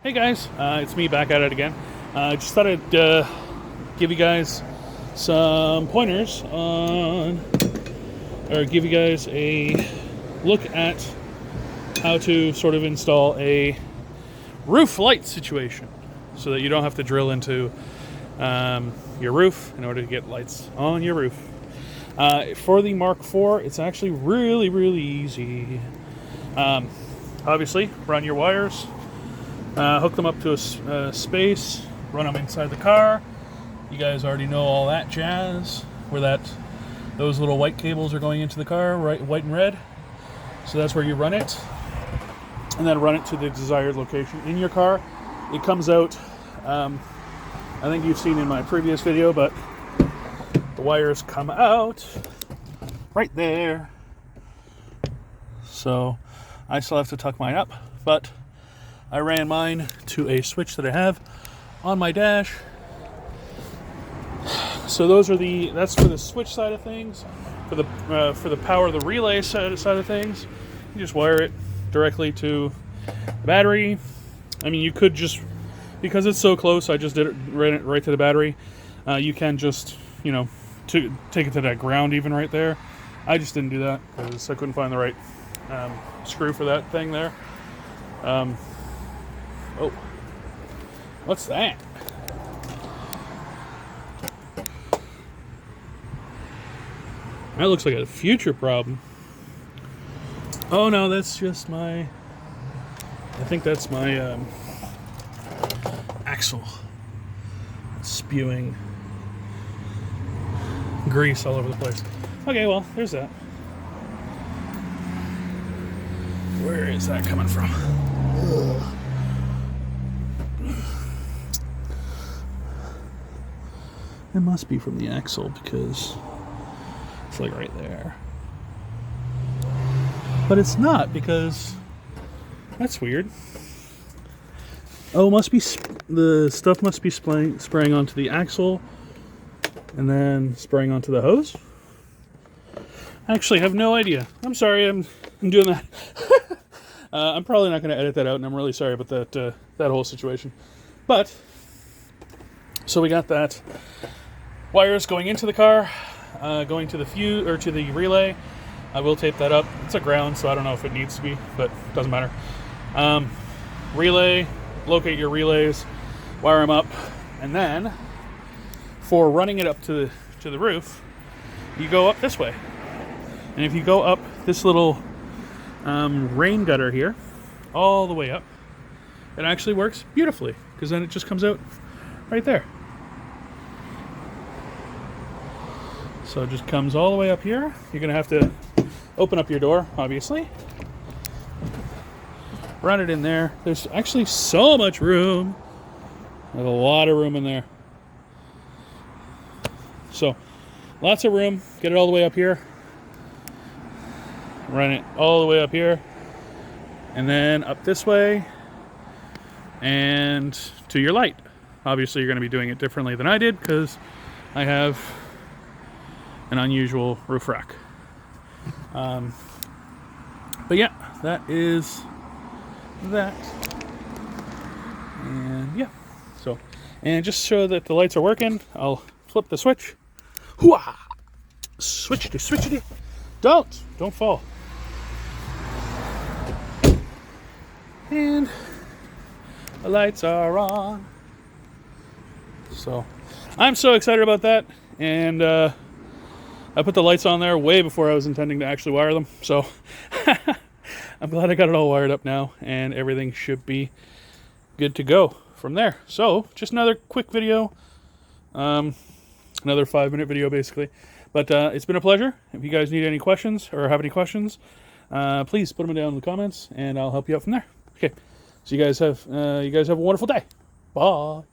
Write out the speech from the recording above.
Hey guys, it's me back at it again. Just thought I'd give you guys some pointers on, or give you guys a look at how to sort of install a roof light situation so that you don't have to drill into your roof in order to get lights on your roof. For the Mark IV, it's actually really easy. Obviously, run your wires. Hook them up to a space, run them inside the car. You guys already know all that jazz, where those little white cables are going into the car, right, white and red. So that's where you run it, and then run it to the desired location in your car. It comes out, I think you've seen in my previous video, but the wires come out right there. So I still have to tuck mine up, but I ran mine to a switch that I have on my dash. So that's for the switch side of things. For the power of the relay side of things, you just wire it directly to the battery. I mean, you could just, because it's so close, I just ran it right to the battery. You can just, to take it to that ground even right there. I just didn't do that because I couldn't find the right screw for that thing there. Oh, what's that? That looks like a future problem. Oh no, that's just I think that's my axle spewing grease all over the place. Okay, well, there's that. Where is that coming from? Ugh. It must be from the axle because it's like right there. But it's not, because that's weird. Oh, the stuff must be spraying onto the axle and then spraying onto the hose. I actually have no idea. I'm sorry, I'm doing that. I'm probably not going to edit that out, and I'm really sorry about that whole situation. But so we got that wires going into the car, going to the fuse or to the relay. I will tape that up. It's a ground, so I don't know if it needs to be, but it doesn't matter. Relay, locate your relays, wire them up, and then for running it up to the roof, you go up this way. And if you go up this little rain gutter here, all the way up, it actually works beautifully, because then it just comes out right there. So it just comes all the way up here. You're going to have to open up your door, obviously. Run it in there. There's actually so much room. There's a lot of room in there. So, lots of room. Get it all the way up here. Run it all the way up here. And then up this way. And to your light. Obviously, you're going to be doing it differently than I did, because I have an unusual roof rack. But yeah, that is that. And yeah, so, and just so that the lights are working, I'll flip the switch. Hooah! Switchity. Don't fall. And the lights are on. So I'm so excited about that. And I put the lights on there way before I was intending to actually wire them. So I'm glad I got it all wired up now, and everything should be good to go from there. So just another quick video, another 5-minute video basically. But it's been a pleasure. If you guys need any questions or have any questions, please put them down in the comments, and I'll help you out from there. Okay. So you guys have a wonderful day. Bye.